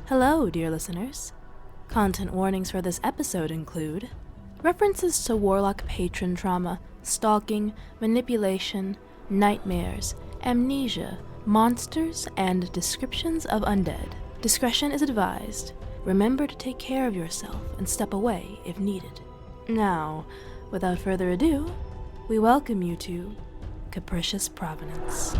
Hello, dear listeners. Content warnings for this episode include references to warlock patron trauma, stalking, manipulation, nightmares, amnesia, monsters, and descriptions of undead. Discretion is advised. Remember to take care of yourself and step away if needed. Now, without further ado, we welcome you to Capricious Provenance.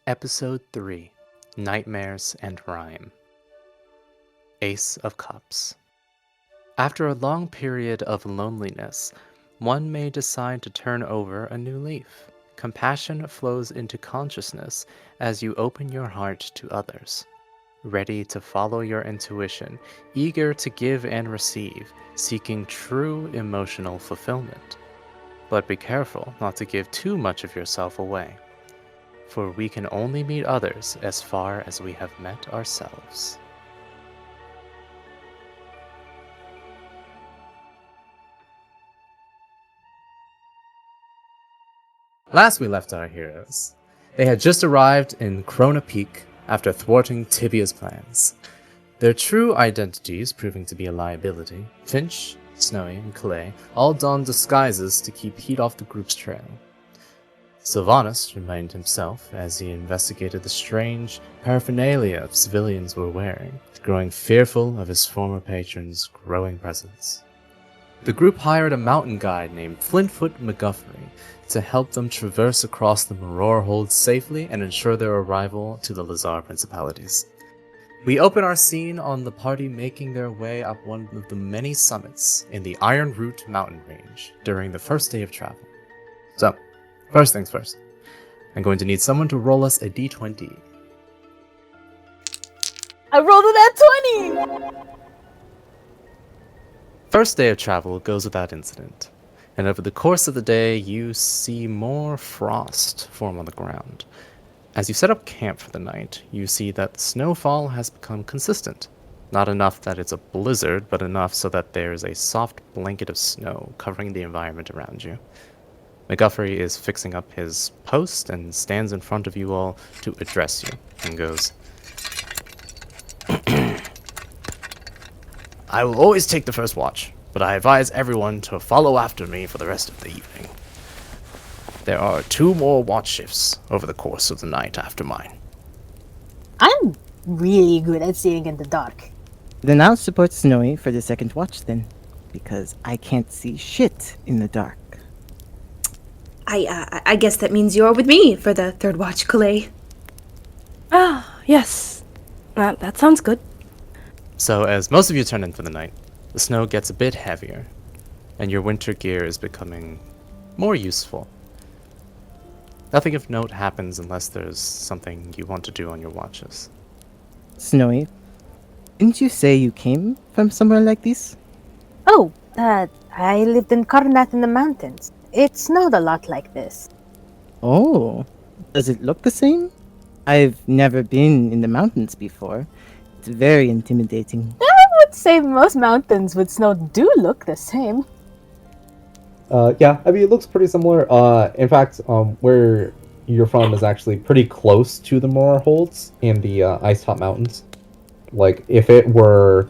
Episode 3, Nightmares and Rime. Ace of Cups. After a long period of loneliness, one may decide to turn over a new leaf. Compassion flows into consciousness as you open your heart to others. Ready to follow your intuition, eager to give and receive, seeking true emotional fulfillment. But be careful not to give too much of yourself away, for we can only meet others as far as we have met ourselves. Last we left our heroes, they had just arrived in Crona Peak after thwarting Tibia's plans. Their true identities proving to be a liability, Finch, Snowy, and Calais all donned disguises to keep heat off the group's trail. Sylvanus remained himself as he investigated the strange paraphernalia civilians were wearing, growing fearful of his former patron's growing presence. The group hired a mountain guide named Flintfoot McGuffery to help them traverse across the Maror Hold safely and ensure their arrival to the Lazar Principalities. We open our scene on the party making their way up one of the many summits in the Iron Root mountain range during the first day of travel. So, first things first, I'm going to need someone to roll us a d20. I rolled a nat 20! First day of travel goes without incident, and over the course of the day you see more frost form on the ground. As you set up camp for the night, you see that snowfall has become consistent. Not enough that it's a blizzard, but enough so that there's a soft blanket of snow covering the environment around you. McGuffery is fixing up his post and stands in front of you all to address you and goes, I will always take the first watch, but I advise everyone to follow after me for the rest of the evening. There are 2 more watch shifts over the course of the night after mine. I'm really good at seeing in the dark. Then I'll support Snowy for the second watch then, because I can't see shit in the dark. I guess that means you're with me for the third watch, Calais. Ah, yes. That sounds good. So as most of you turn in for the night, the snow gets a bit heavier, and your winter gear is becoming more useful. Nothing of note happens unless there's something you want to do on your watches. Snowy, didn't you say you came from somewhere like this? Oh, I lived in Karnath in the mountains. It snowed a lot like this. Oh, does it look the same? I've never been in the mountains before. It's very intimidating. I would say most mountains with snow do look the same. Yeah, I mean, it looks pretty similar. In fact, where you're from is actually pretty close to the Maror Holds in the Ice Top Mountains. Like, if it were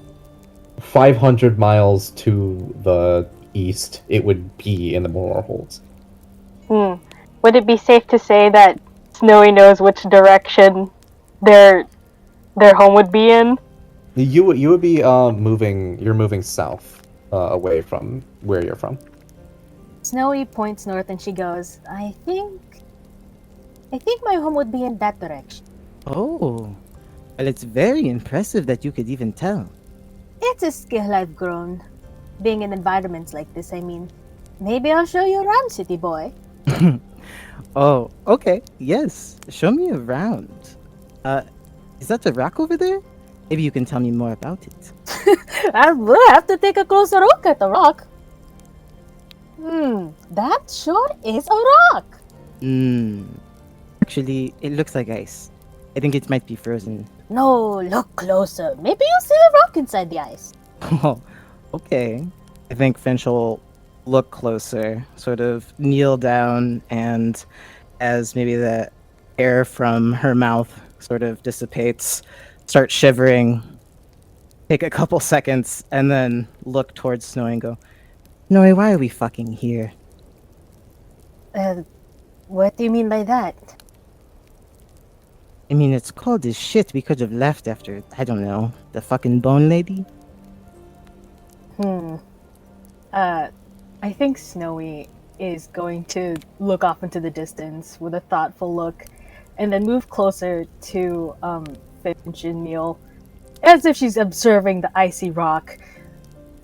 500 miles to the east, it would be in the Maror Holds. Would it be safe to say that Snowy knows which direction their home would be in? You would be moving south, away from where you're from. Snowy points north and she goes, I think my home would be in that direction. Oh, well, it's very impressive that you could even tell. It's a skill I've grown. Being in environments like this, I mean. Maybe I'll show you around, city boy. Oh, okay, yes, show me around. Is that the rock over there? Maybe you can tell me more about it. I will have to take a closer look at the rock. That sure is a rock. Actually, it looks like ice. I think it might be frozen. No, look closer. Maybe you'll see a rock inside the ice. Oh, okay. I think Finch will look closer, sort of kneel down, and as maybe the air from her mouth sort of dissipates, start shivering, take a couple seconds, and then look towards Snowy and go, Snowy, why are we fucking here? What do you mean by that? I mean, it's cold as shit. We could have left after, I don't know, the fucking bone lady? I think Snowy is going to look off into the distance with a thoughtful look and then move closer to Finch and Neil as if she's observing the icy rock.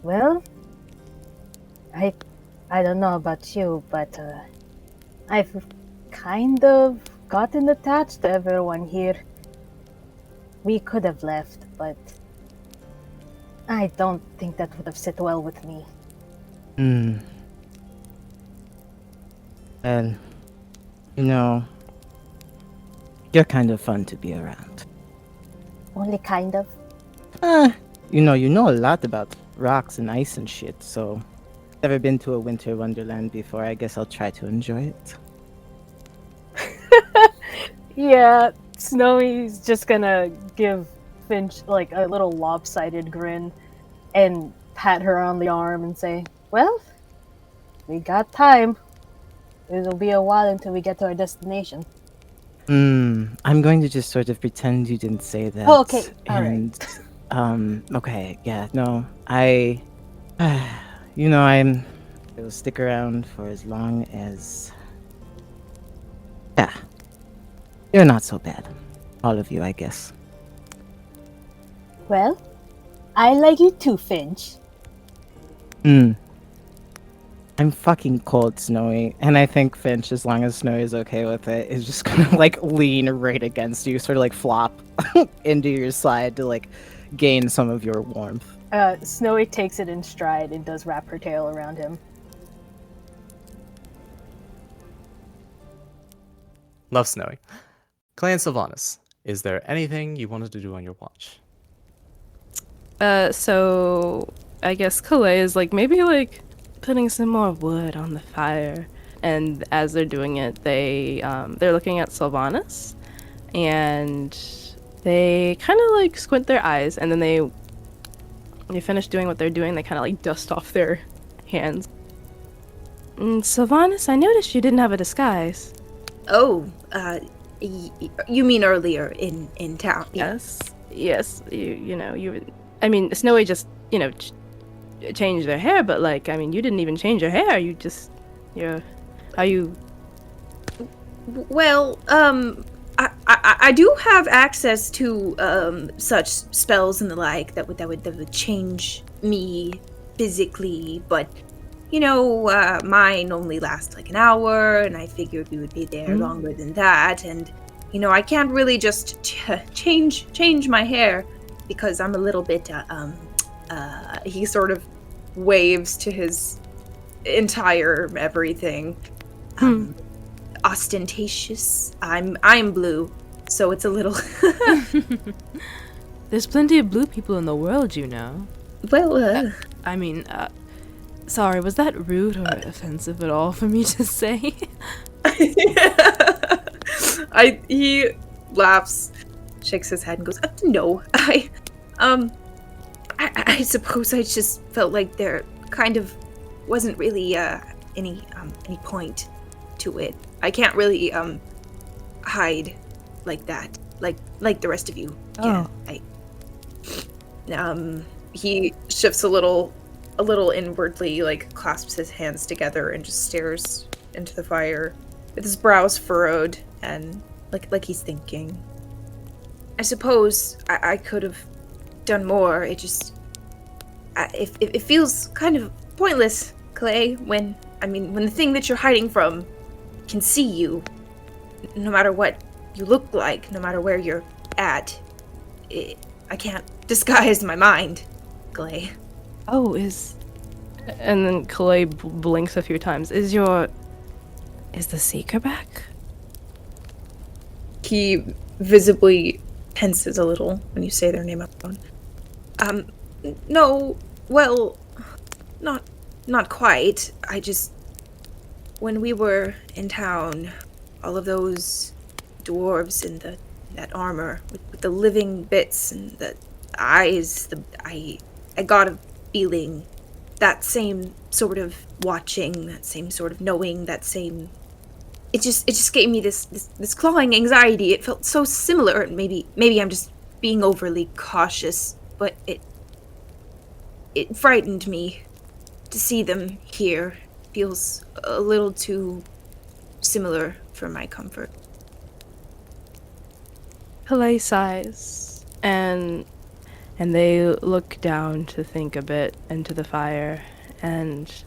Well, I don't know about you, but I've kind of gotten attached to everyone here. We could have left, but I don't think that would have sit well with me. Well, you know, you're kind of fun to be around. Only kind of. You know a lot about rocks and ice and shit, so never been to a winter wonderland before. I guess I'll try to enjoy it. Yeah, Snowy's just gonna give Finch like a little lopsided grin and pat her on the arm and say, well, we got time. It'll be a while until we get to our destination. I'm going to just sort of pretend you didn't say that. Oh, okay, and, okay, yeah, no, I will stick around for as long as, yeah, you're not so bad. All of you, I guess. Well, I like you too, Finch. I'm fucking cold, Snowy, and I think Finch, as long as Snowy is okay with it, is just gonna like lean right against you, sort of like flop into your side to like gain some of your warmth. Snowy takes it in stride and does wrap her tail around him. Love Snowy. Calais and Sylvanus, is there anything you wanted to do on your watch? So I guess Calais is like maybe like putting some more wood on the fire, and as they're doing it, they're looking at Sylvanus, and they kind of like squint their eyes, and then when they finish doing what they're doing, they kind of like dust off their hands. Sylvanus, I noticed you didn't have a disguise. Oh, you mean earlier in town? Yes. I mean, Snowy just, changed their hair, but like, I mean, you didn't even change your hair. Well, I do have access to such spells and the like that would change me physically, but mine only last like an hour, and I figured we would be there longer than that, and I can't really just change my hair because I'm a little bit he sort of waves to his entire everything. Ostentatious. I'm blue, so it's a little There's plenty of blue people in the world, Well, sorry, was that rude or offensive at all for me to say? He laughs, shakes his head, and goes, "No, I suppose I just felt like there kind of wasn't really any point to it. I can't really hide like that, like the rest of you. Oh. Yeah, he shifts a little inwardly, like clasps his hands together and just stares into the fire with his brows furrowed and like he's thinking. I suppose I could have done more. It just it feels kind of pointless, Calais, when the thing that you're hiding from can see you, no matter what you look like, no matter where you're at. I can't disguise my mind, Calais. Oh, and then Calais blinks a few times. Is the Seeker back? He visibly tenses a little when you say their name out loud. No, well, not quite. When we were in town, all of those dwarves in that armor with the living bits and the eyes, I got a feeling, that same sort of watching, that same sort of knowing, that same. It just gave me this clawing anxiety. It felt so similar. Maybe I'm just being overly cautious, but it frightened me to see them here. Feels a little too similar for my comfort. Calais sighs, and they look down to think a bit into the fire, and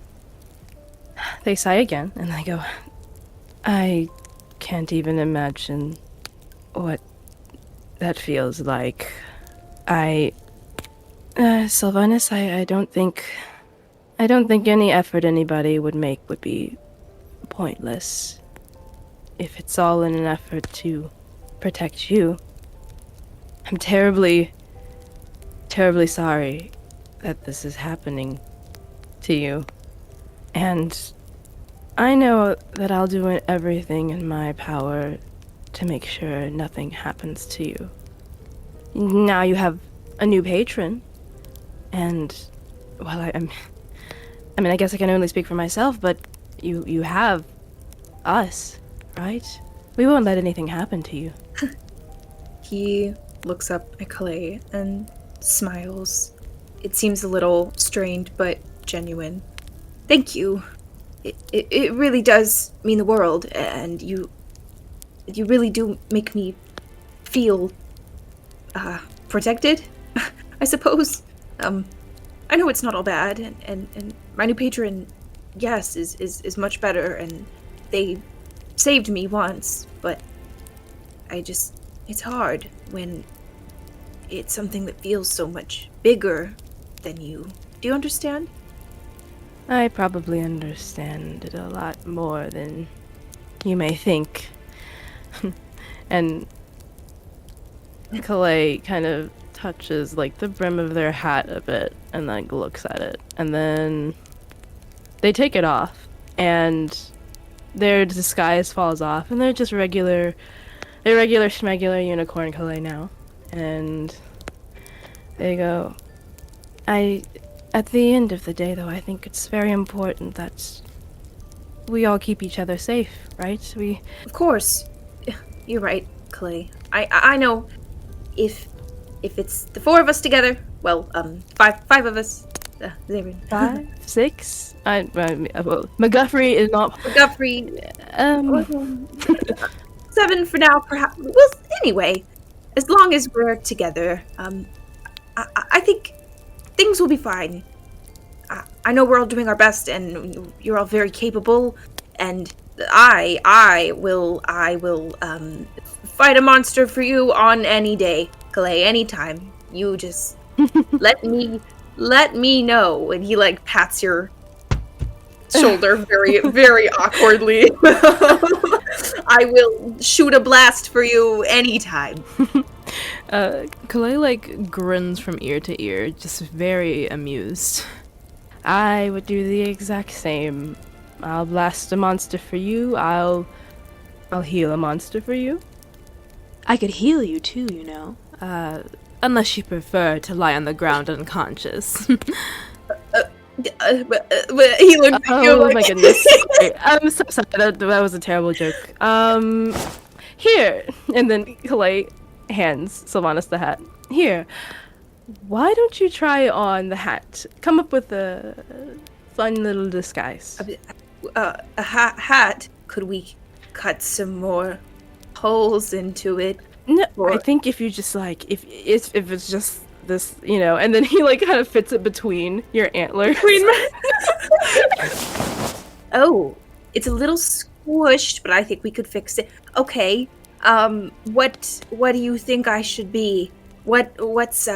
they sigh again, and they go, I can't even imagine what that feels like. Sylvanus, I don't think any effort anybody would make would be pointless. If it's all in an effort to protect you. I'm terribly, terribly sorry that this is happening to you. And I know that I'll do everything in my power to make sure nothing happens to you. Now you have a new patron, and, well, I guess I can only speak for myself, but you have us, right? We won't let anything happen to you. He looks up at Calais and smiles. It seems a little strained, but genuine. Thank you. It really does mean the world, and you really do make me feel protected, I suppose. I know it's not all bad, and my new patron, yes, is much better, and they saved me once, but it's hard when it's something that feels so much bigger than you. Do you understand? I probably understand it a lot more than you may think. And Calais kind of touches like the brim of their hat a bit and like looks at it, and then they take it off and their disguise falls off and they're just regular schmegular unicorn Calais now. And they go, at the end of the day though, I think it's very important that we all keep each other safe, right? Of course. You're right, Calais. I know if it's the four of us together, well, five of us. 5, 6? McGuffrey is not. McGuffrey. 7 for now, perhaps. Well, anyway, as long as we're together, I think things will be fine. I know we're all doing our best, and you're all very capable, and I will fight a monster for you on any day, Calais, anytime. You just let me know. And he like pats your shoulder very, very awkwardly. I will shoot a blast for you anytime. Calais like grins from ear to ear, just very amused. I would do the exact same. I'll blast a monster for you. I'll heal a monster for you. I could heal you too, you know. Unless you prefer to lie on the ground unconscious. He looked at you Oh like... my goodness. Sorry. I'm so sorry. That was a terrible joke. Here. And then Calais hands Sylvanus the hat. Here. Why don't you try on the hat? Come up with a fun little disguise. A hat? Could we cut some more holes into it? No, I think if you just like, if it's just this, you know, and then he like kind of fits it between your antlers. Oh, it's a little squished, but I think we could fix it. Okay. What do you think I should be? What's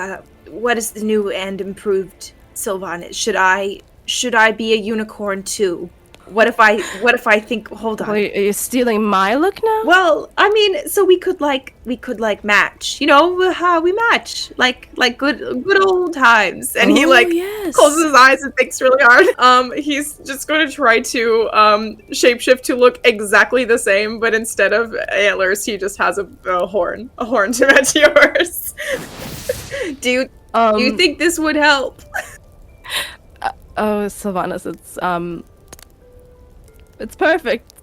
what is the new and improved Sylvanus? Should I be a unicorn too? What if I think? Hold on. Wait, are you stealing my look now? Well, I mean, so we could match. You know how we match, like good old times. And he yes. closes his eyes and thinks really hard. He's just going to try to shapeshift to look exactly the same, but instead of antlers, he just has a horn to match yours. Do you think this would help? Oh, Sylvanus, it's perfect.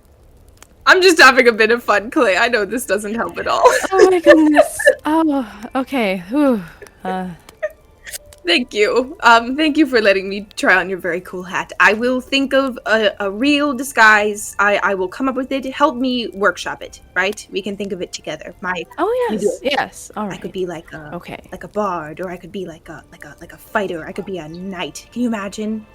I'm just having a bit of fun, Clay. I know this doesn't help at all. Oh my goodness. Oh, okay. Whew. Thank you. Thank you for letting me try on your very cool hat. I will think of a real disguise. I will come up with it. Help me workshop it, right? We can think of it together. Yes. All right. I could be like a bard, or I could be like a fighter. I could be a knight. Can you imagine?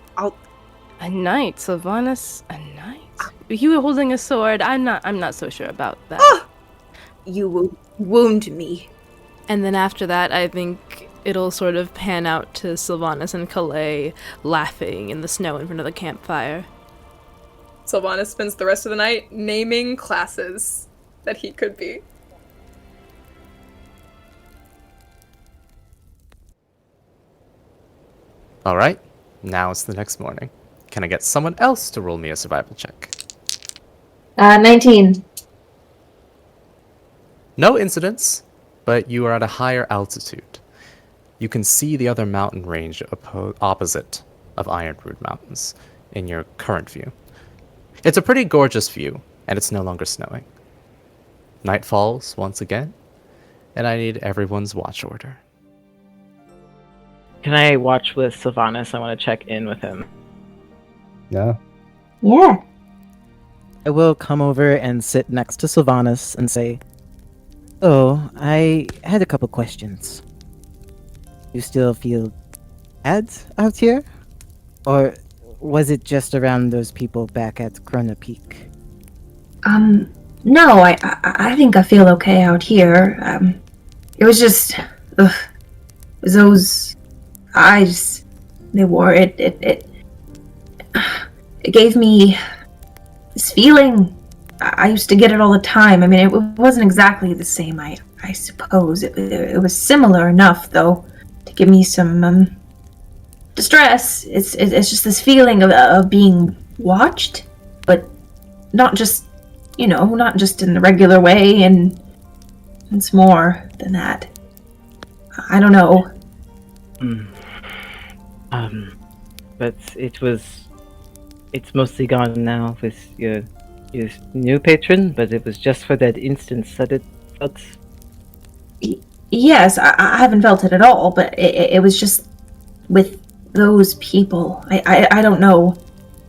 A knight, Sylvanus. A knight. You were holding a sword. I'm not so sure about that. Oh! You will wound me. And then after that, I think it'll sort of pan out to Sylvanus and Calais laughing in the snow in front of the campfire. Sylvanus spends the rest of the night naming classes that he could be. Alright, now it's the next morning. Can I get someone else to roll me a survival check? 19. No incidents, but you are at a higher altitude. You can see the other mountain range opposite of Ironwood Mountains in your current view. It's a pretty gorgeous view, and it's no longer snowing. Night falls once again, and I need everyone's watch order. Can I watch with Sylvanus? I want to check in with him. Yeah. Yeah. I will come over and sit next to Sylvanus and say, "Oh, I had a couple questions. You still feel bad out here? Or was it just around those people back at Crona Peak?" No, I think I feel okay out here. It was just, it was those eyes they wore. It gave me this feeling. I used to get it all the time. I mean, it wasn't exactly the same, I suppose. It was similar enough, though, to give me some distress. It's just this feeling of being watched, but not just, not just in the regular way, and it's more than that. I don't know. But it's mostly gone now with your new patron, but it was just for that instance that it felt. Yes, I haven't felt it at all, but it was just with those people. I don't know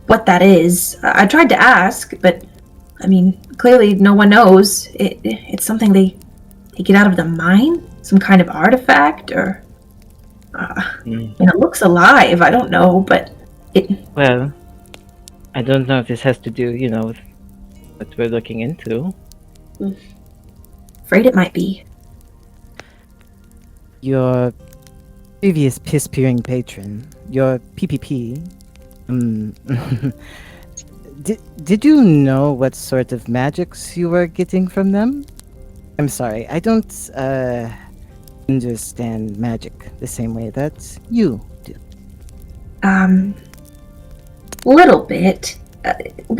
what that is. I tried to ask, but I mean, clearly no one knows. It's something they get out of the mine? Some kind of artifact, or it looks alive. I don't know, but Well, I don't know if this has to do, with what we're looking into. Afraid it might be. Your previous piss-peering patron, your PPP, did you know what sort of magics you were getting from them? I'm sorry, I don't understand magic the same way that you do. Little bit.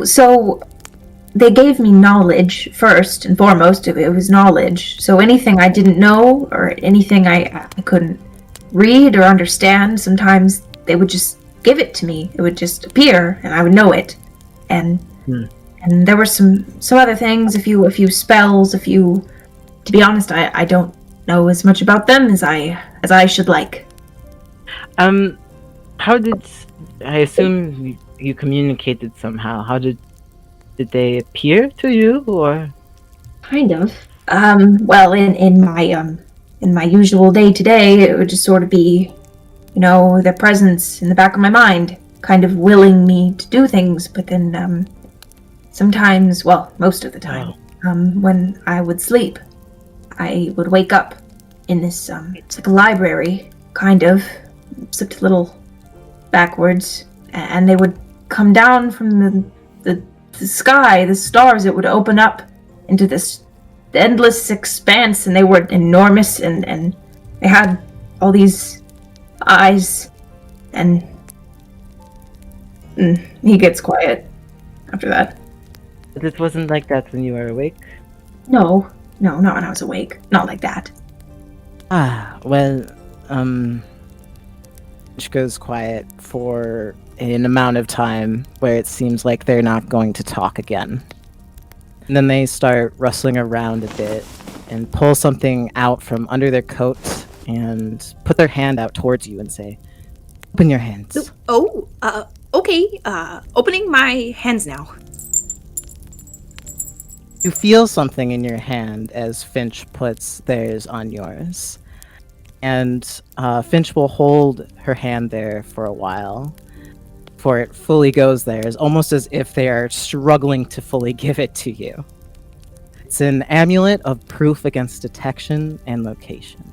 So they gave me knowledge first and foremost. It was knowledge. So anything I didn't know, or anything I couldn't read or understand, sometimes they would just give it to me. It would just appear, and I would know it. And there were some other things, a few spells, To be honest, I don't know as much about them as I should like. How did I assume you communicated somehow? How did they appear to you, or? Kind of. Well, in my usual day-to-day, it would just sort of be, their presence in the back of my mind, kind of willing me to do things. But then, sometimes, well, most of the time, when I would sleep, I would wake up in this, it's like a library, kind of, except a little backwards, and they would come down from the sky, the stars. It would open up into this endless expanse, and they were enormous, and they had all these eyes, and he gets quiet after that. But it wasn't like that when you were awake? No, not when I was awake. Not like that. Well, Finch goes quiet for an amount of time where it seems like they're not going to talk again. And then they start rustling around a bit and pull something out from under their coat and put their hand out towards you and say, "Open your hands." Okay. Opening my hands now. You feel something in your hand as Finch puts theirs on yours. And Finch will hold her hand there for a while before it fully goes there. It's almost as if they are struggling to fully give it to you. It's an amulet of proof against detection and location.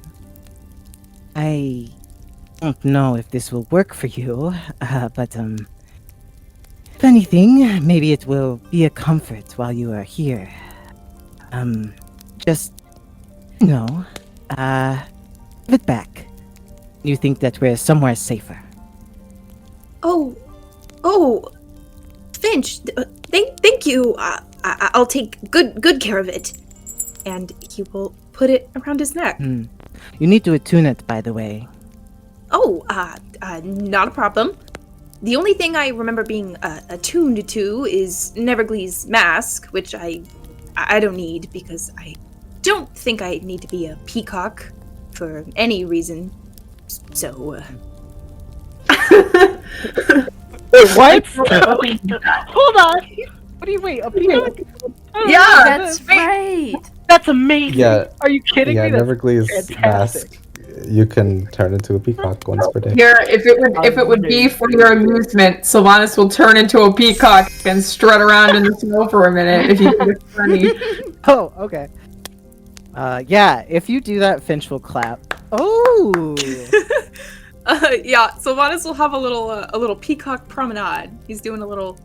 I don't know if this will work for you, but if anything, maybe it will be a comfort while you are here. Just, give it back. You think that we're somewhere safer. Oh, Finch, thank you. I'll take good care of it. And he will put it around his neck. You need to attune it, by the way. Not a problem. The only thing I remember being attuned to is Neverglee's mask, which I don't need because I don't think I need to be a peacock for any reason. So, Wait, what? Hold on. What do you wait? A peacock? Yeah, That's right. That's amazing. Yeah. Are you kidding me? That's Neverglee's fantastic. mask. You can turn into a peacock once per day. Here, if it would be for your amusement, Sylvanus will turn into a peacock and strut around in the snow for a minute if you think it's funny. Oh, okay. Yeah, if you do that, Finch will clap. Oh! Yeah, Sylvanus will have a little peacock promenade. He's doing a little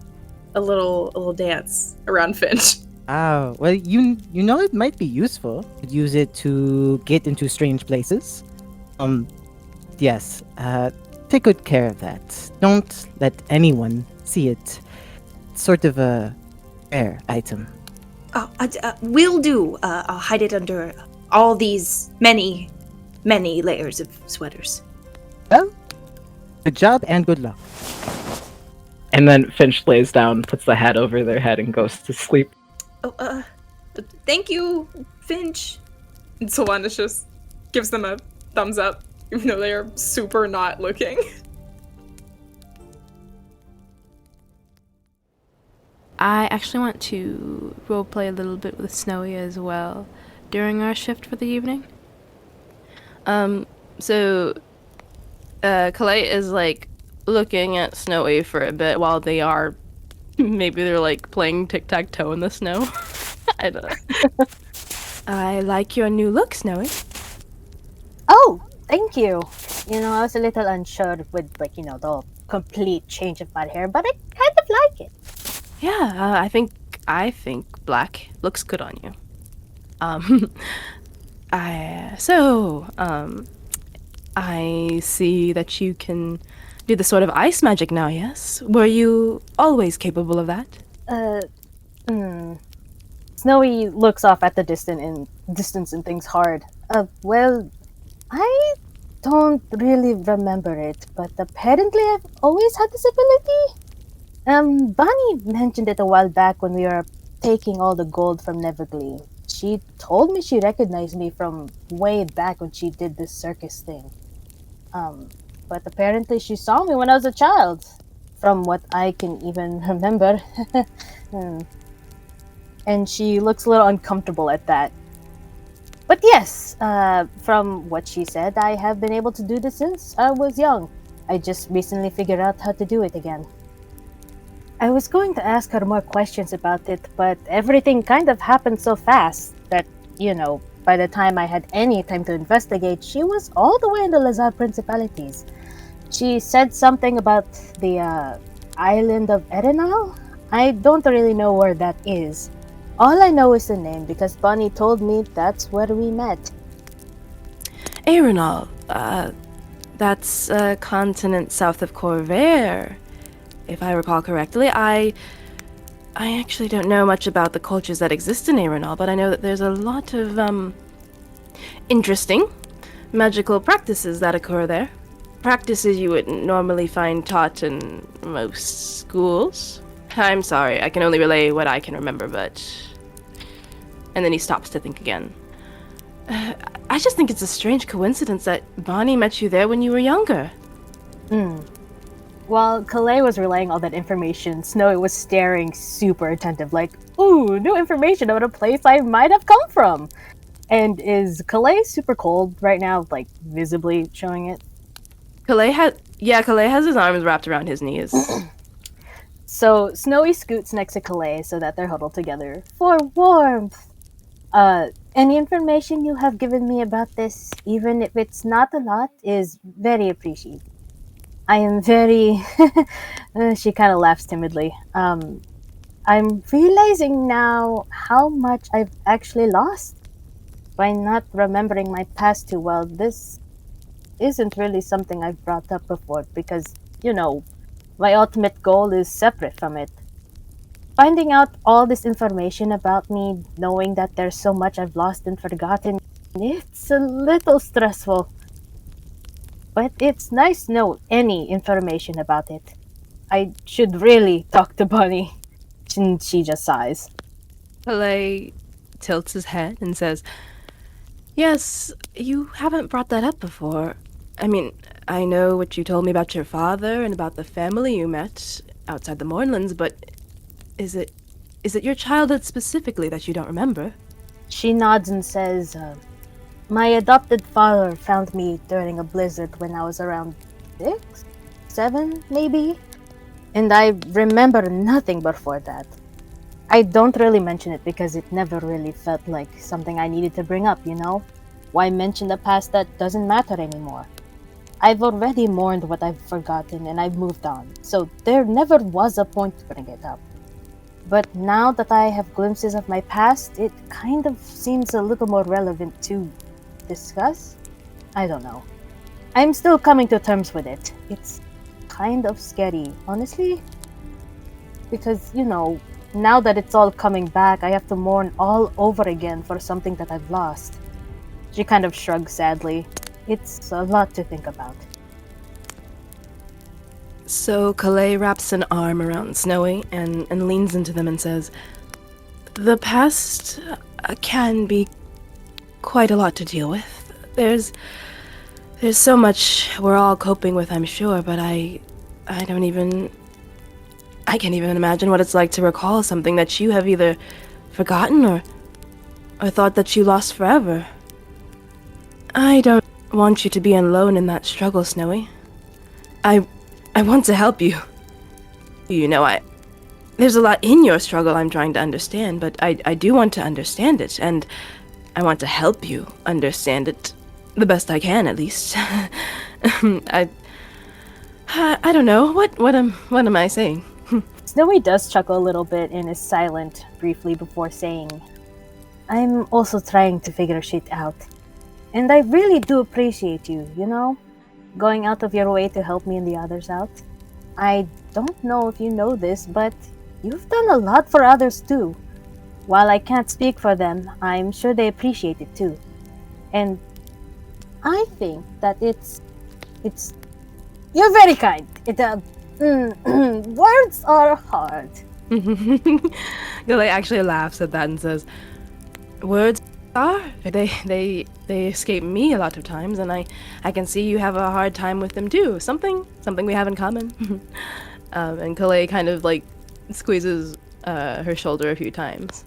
dance around Finch. Oh, well, you know it might be useful. Use it to get into strange places. Yes, take good care of that. Don't let anyone see it. It's sort of a rare item. Will do. I'll hide it under all these many layers of sweaters. Well, good job and good luck. And then Finch lays down, puts the hat over their head, and goes to sleep. Oh, thank you, Finch. And Sylvanus just gives them a thumbs up, even though they are super not looking. I actually want to roleplay a little bit with Snowy as well during our shift for the evening. So Calais is like looking at Snowy for a bit while they are maybe they're like playing tic-tac-toe in the snow. I don't know. I like your new look, Snowy. Oh, thank you. I was a little unsure with, the complete change of my hair, but I kind of like it. Yeah, I think black looks good on you. I see that you can do the sort of ice magic now, yes? Were you always capable of that? Snowy looks off at the distance and thinks hard. Well, I don't really remember it, but apparently I've always had this ability. Bonnie mentioned it a while back when we were taking all the gold from Neverglee. She told me she recognized me from way back when she did this circus thing. But apparently she saw me when I was a child, from what I can even remember. And she looks a little uncomfortable at that. But yes, from what she said, I have been able to do this since I was young. I just recently figured out how to do it again. I was going to ask her more questions about it, but everything kind of happened so fast that, by the time I had any time to investigate, she was all the way in the Lazar Principalities. She said something about the island of Erenal? I don't really know where that is. All I know is the name because Bonnie told me that's where we met. Erenal, that's a continent south of Khorvaire, if I recall correctly. I actually don't know much about the cultures that exist in Erenal, but I know that there's a lot of, interesting magical practices that occur there. Practices you wouldn't normally find taught in most schools. I'm sorry, I can only relay what I can remember, but... And then he stops to think again. I just think it's a strange coincidence that Bonnie met you there when you were younger. While Calais was relaying all that information, Snowy was staring super attentive, like, ooh, new information about a place I might have come from! And is Calais super cold right now, like, visibly showing it? Calais has his arms wrapped around his knees. So, Snowy scoots next to Calais so that they're huddled together. For warmth! Any information you have given me about this, even if it's not a lot, is very appreciated. I am very... she kind of laughs timidly. I'm realizing now how much I've actually lost by not remembering my past too well. This isn't really something I've brought up before because, you know, my ultimate goal is separate from it. Finding out all this information about me, knowing that there's so much I've lost and forgotten, it's a little stressful. But it's nice to know any information about it. I should really talk to Bunny. And she just sighs. Calais tilts his head and says, "Yes, you haven't brought that up before. I mean, I know what you told me about your father and about the family you met outside the Mournlands, but is it your childhood specifically that you don't remember?" She nods and says, my adopted father found me during a blizzard when I was around 6, 7, maybe? And I remember nothing before that. I don't really mention it because it never really felt like something I needed to bring up, you know? Why mention the past that doesn't matter anymore? I've already mourned what I've forgotten and I've moved on, so there never was a point to bring it up. But now that I have glimpses of my past, it kind of seems a little more relevant to discuss? I don't know. I'm still coming to terms with it. It's kind of scary, honestly. Because, you know, now that it's all coming back, I have to mourn all over again for something that I've lost. She kind of shrugs sadly. It's a lot to think about. So Calais wraps an arm around Snowy and leans into them and says, "The past can be quite a lot to deal with. There's so much we're all coping with, I'm sure, but I can't even imagine what it's like to recall something that you have either forgotten or thought that you lost forever. I don't want you to be alone in that struggle, Snowy. I want to help you. You know, there's a lot in your struggle I'm trying to understand, but I do want to understand it, and I want to help you understand it the best I can, at least. I don't know. What am I saying?" Snowy does chuckle a little bit and is silent briefly before saying, I'm also trying to figure shit out. And I really do appreciate you, you know? Going out of your way to help me and the others out. I don't know if you know this, but you've done a lot for others too. While I can't speak for them, I'm sure they appreciate it too. And I think that it's you're very kind. Words are hard. Calais actually laughs at that and says, "Words are. They escape me a lot of times, and I can see you have a hard time with them too. Something we have in common." And Calais kind of like squeezes her shoulder a few times.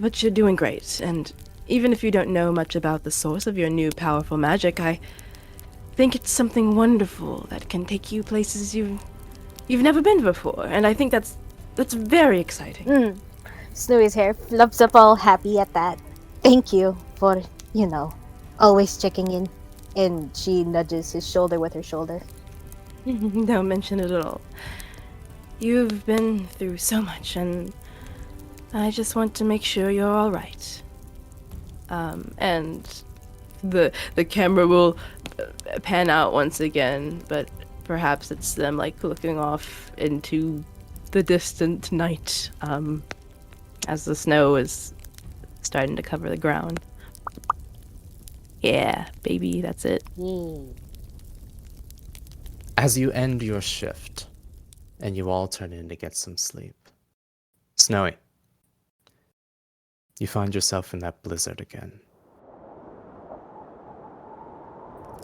"But you're doing great, and even if you don't know much about the source of your new powerful magic, I think it's something wonderful that can take you places you've never been before, and I think that's very exciting." Snowy's hair fluffs up all happy at that. Thank you for always checking in. And she nudges his shoulder with her shoulder. Don't mention it at all. You've been through so much, and I just want to make sure you're all right. And the camera will pan out once again, but perhaps it's them like looking off into the distant night, as the snow is starting to cover the ground. Yeah, baby, that's it. As you end your shift, and you all turn in to get some sleep, Snowy, you find yourself in that blizzard again.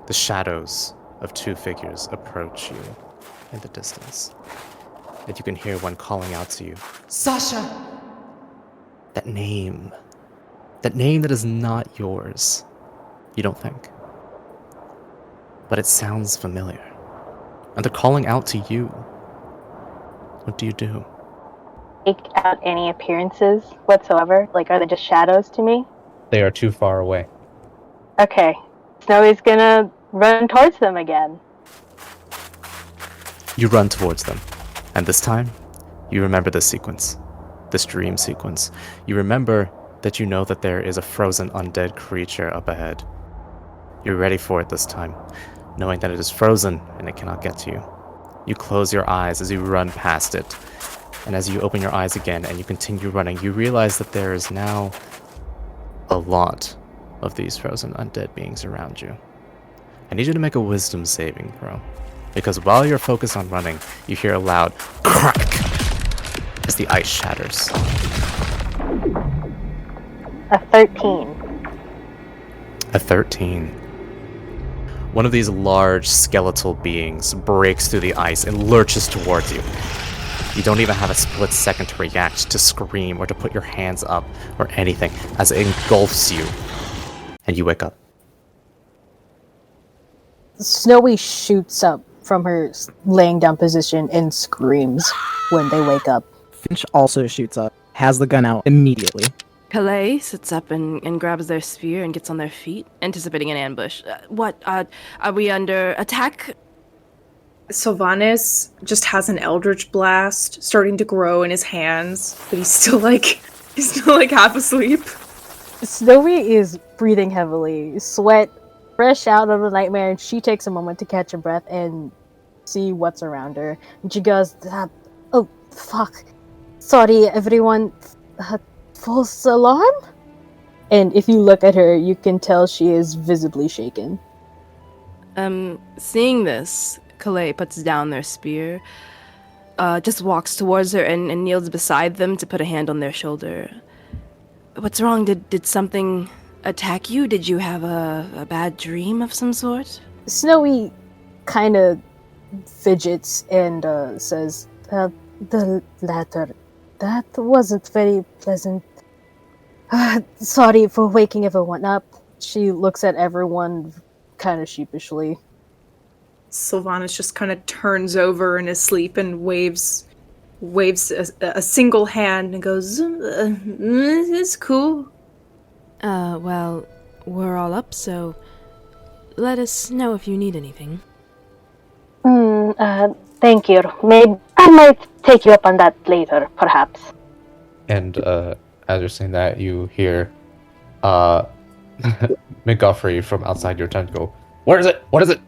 The shadows of two figures approach you in the distance, and you can hear one calling out to you, Sasha! That name that is not yours, you don't think. But it sounds familiar. And they're calling out to you. What do you do? Take out any appearances whatsoever? Like, are they just shadows to me? They are too far away. Okay. Snowy's gonna run towards them again. You run towards them. And this time, you remember this sequence. This dream sequence. You remember that you know that there is a frozen undead creature up ahead. You're ready for it this time, knowing that it is frozen and it cannot get to you. You close your eyes as you run past it. And as you open your eyes again and you continue running, you realize that there is now a lot of these frozen undead beings around you. I need you to make a wisdom saving throw. Because while you're focused on running, you hear a loud crack as the ice shatters. A 13. A 13. One of these large skeletal beings breaks through the ice and lurches towards you. You don't even have a split second to react, to scream, or to put your hands up, or anything, as it engulfs you. And you wake up. Snowy shoots up from her laying down position and screams when they wake up. Finch also shoots up, has the gun out immediately. Calais sits up and grabs their spear and gets on their feet, anticipating an ambush. Are we under attack? Sylvanus just has an eldritch blast starting to grow in his hands, but he's still like half asleep. Snowy is breathing heavily, sweat fresh out of the nightmare, and she takes a moment to catch her breath and see what's around her. And she goes, "Oh, fuck. Sorry, everyone. False alarm?" And if you look at her, you can tell she is visibly shaken. Seeing this, Calais puts down their spear, just walks towards her and kneels beside them to put a hand on their shoulder. What's wrong? Did something attack you? Did you have a bad dream of some sort? Snowy kind of fidgets and says, the latter. That wasn't very pleasant. Sorry for waking everyone up. She looks at everyone kind of sheepishly. Sylvanus just kind of turns over in his sleep and waves a single hand and goes, "It's cool." Well, we're all up, so let us know if you need anything. Thank you. Maybe I might take you up on that later, perhaps. And as you're saying that, you hear McGoffrey from outside your tent go, "Where is it? What is it?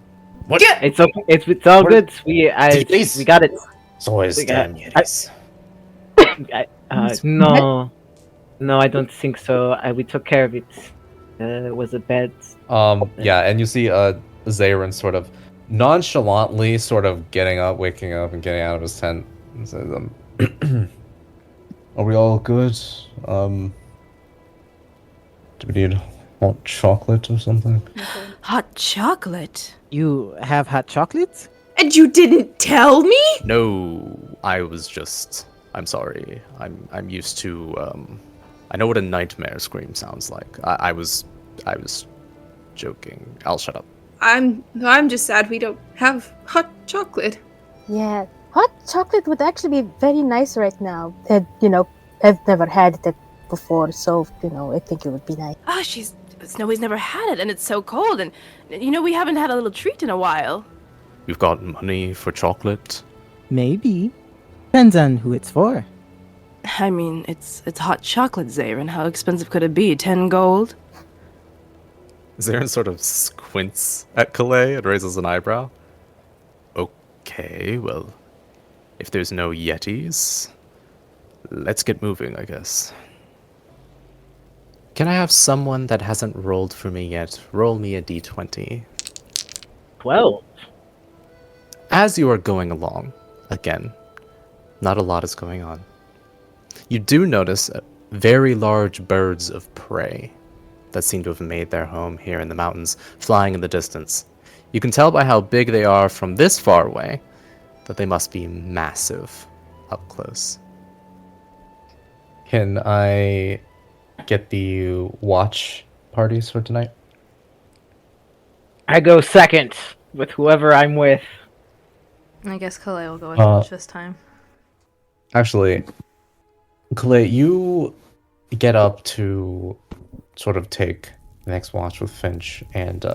What?" It's okay. It's all good. We got it. It's always damn Yetis. No, I don't think so. We took care of it. It was a bed. Yeah, and you see Zarin sort of nonchalantly sort of waking up and getting out of his tent and says, "Are we all good? Do we need hot chocolate or something?" Hot chocolate? You have hot chocolate? And you didn't tell me? No, I'm sorry. I'm used to, I know what a nightmare scream sounds like. I was joking. I'll shut up. I'm just sad we don't have hot chocolate. Yeah, hot chocolate would actually be very nice right now. And, I've never had it before, so, I think it would be nice. She's Snowy's never had it, and it's so cold, and we haven't had a little treat in a while. You've got money for chocolate? Maybe. Depends on who it's for. I mean, it's hot chocolate, Zarin. How expensive could it be? 10 gold? Zarin sort of squints at Calais and raises an eyebrow. Okay, well, if there's no yetis, let's get moving, I guess. Can I have someone that hasn't rolled for me yet roll me a d20? 12. As you are going along, again, not a lot is going on. You do notice very large birds of prey that seem to have made their home here in the mountains, flying in the distance. You can tell by how big they are from this far away that they must be massive up close. Can I get the watch parties for tonight? I go second with whoever I'm with. I guess Calais will go with Finch this time. Actually, Calais, you get up to sort of take the next watch with Finch, and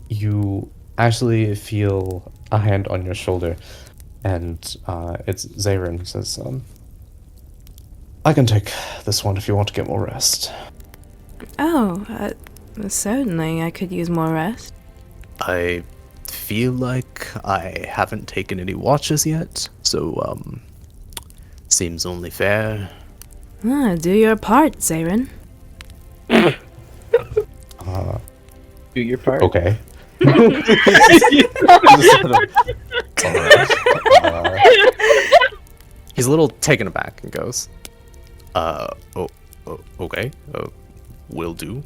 you actually feel a hand on your shoulder, and it's Zarin who says, I can take this one if you want to get more rest. Oh, certainly. I could use more rest. I feel like I haven't taken any watches yet, so, seems only fair. Do your part, Zarin. Do your part. Okay. He's a little taken aback and goes, okay, will do.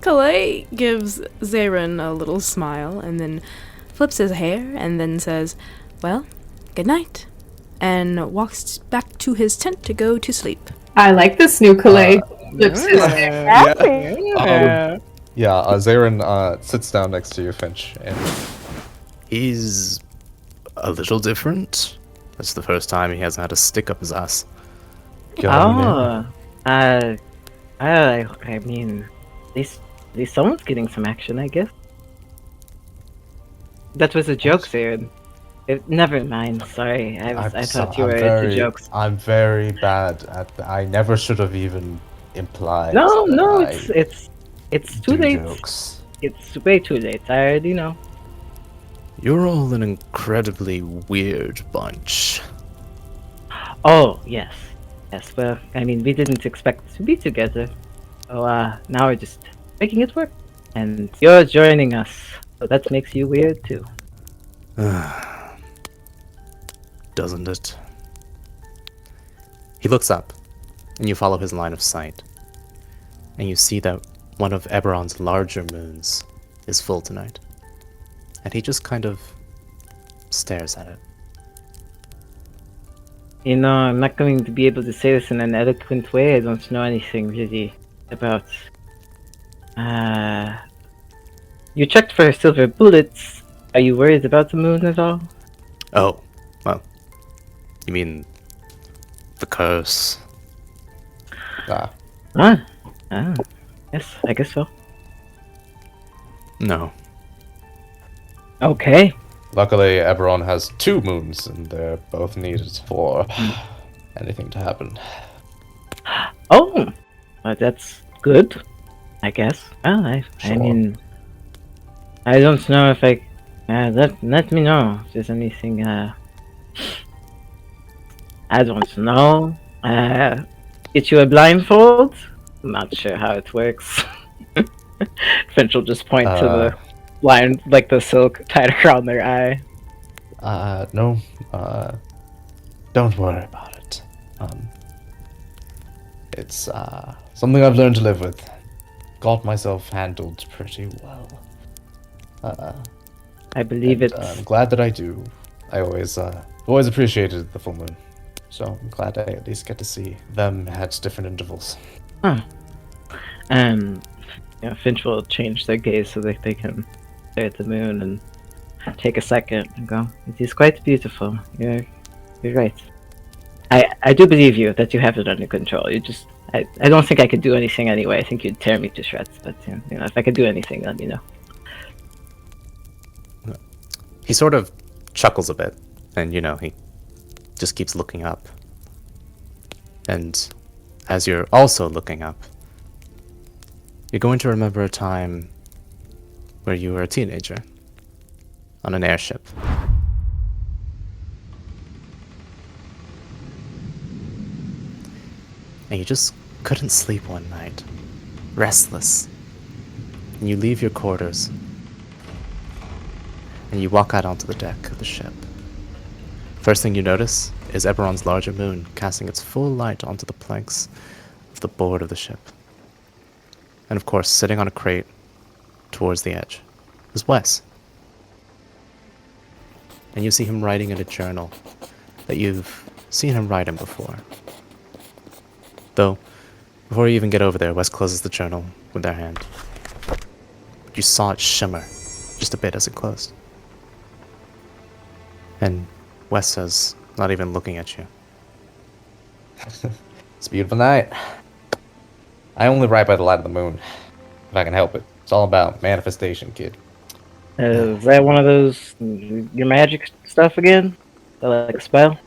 Calais gives Zarin a little smile and then flips his hair and then says, well, good night, and walks back to his tent to go to sleep. I like this new Calais. Flips his hair. Zarin sits down next to you, Finch, and He's a little different. That's the first time he hasn't had a stick up his ass. I mean, at least someone's getting some action, I guess. That was a joke, Zarin. Never mind. Sorry, I thought you were into jokes. I'm very bad at. I never should have even implied. No, it's too late. Jokes. It's way too late. I already know. You're all an incredibly weird bunch. Oh yes. Well, I mean, we didn't expect to be together. So now we're just making it work. And you're joining us, so that makes you weird too. Doesn't it? He looks up, and you follow his line of sight. And you see that one of Eberron's larger moons is full tonight. And he just kind of stares at it. You know, I'm not going to be able to say this in an eloquent way. I don't know anything really about... You checked for silver bullets. Are you worried about the moon at all? Oh, well, you mean the curse? Yes, I guess so. No. Okay. Luckily, Eberron has 2 moons, and they're both needed for anything to happen. Oh, well, that's good, I guess. Well, I mean, I don't know if I. Let me know if there's anything. I don't know. Get you a blindfold? I'm not sure how it works. Finch will just point to the blind, like the silk tied around their eye. No. Don't worry about it. It's something I've learned to live with. Got myself handled pretty well. I believe it. I'm glad that I do. I always appreciated the full moon. So I'm glad I at least get to see them at different intervals. Huh. Finch will change their gaze so that they can stare at the moon and take a second and go, it is quite beautiful. You're right. I do believe you that you have it under control. You just I don't think I could do anything anyway. I think you'd tear me to shreds. But if I could do anything, let me know. He sort of chuckles a bit, and he just keeps looking up. And as you're also looking up, you're going to remember a time where you were a teenager on an airship. And you just couldn't sleep one night, restless. And you leave your quarters, and you walk out onto the deck of the ship. First thing you notice is Eberron's larger moon casting its full light onto the planks of the board of the ship. And of course, sitting on a crate towards the edge is Wes. And you see him writing in a journal that you've seen him write in before. Though, before you even get over there, Wes closes the journal with their hand. But you saw it shimmer just a bit as it closed. And Wes says, not even looking at you, It's a beautiful night. I only write by the light of the moon, if I can help it. It's all about manifestation, kid. Is that one of those your magic stuff again? Like a spell?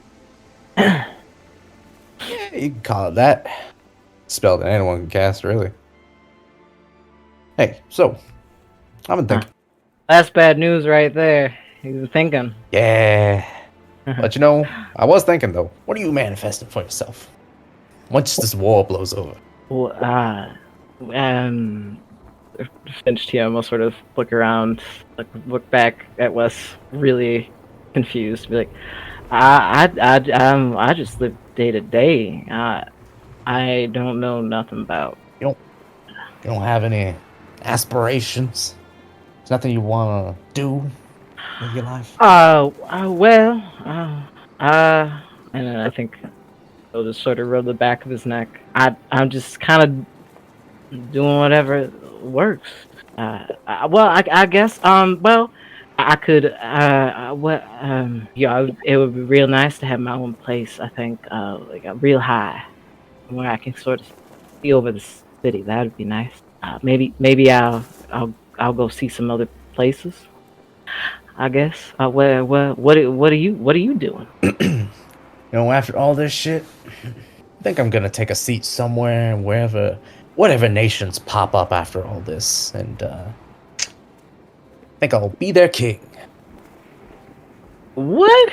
Yeah, you can call it that. Spell that anyone can cast, really. Hey, so, I've been thinking. That's bad news right there. You've been thinking. Yeah. But I was thinking, though, what are you manifesting for yourself? Once this war blows over. Well, Finch TM will sort of look around, look back at Wes, really confused, be like, I just live day to day. I don't know nothing about. You don't have any aspirations? There's nothing you want to do with your life? And then I think he'll just sort of rub the back of his neck. I'm just kind of doing whatever works. I guess. I could. It would be real nice to have my own place. I think, like a real high, where I can sort of see over the city. That would be nice. Maybe I'll go see some other places. I guess. What are you doing? After all this shit, I think I'm gonna take a seat somewhere, whatever nations pop up after all this, and I think I'll be their king. What?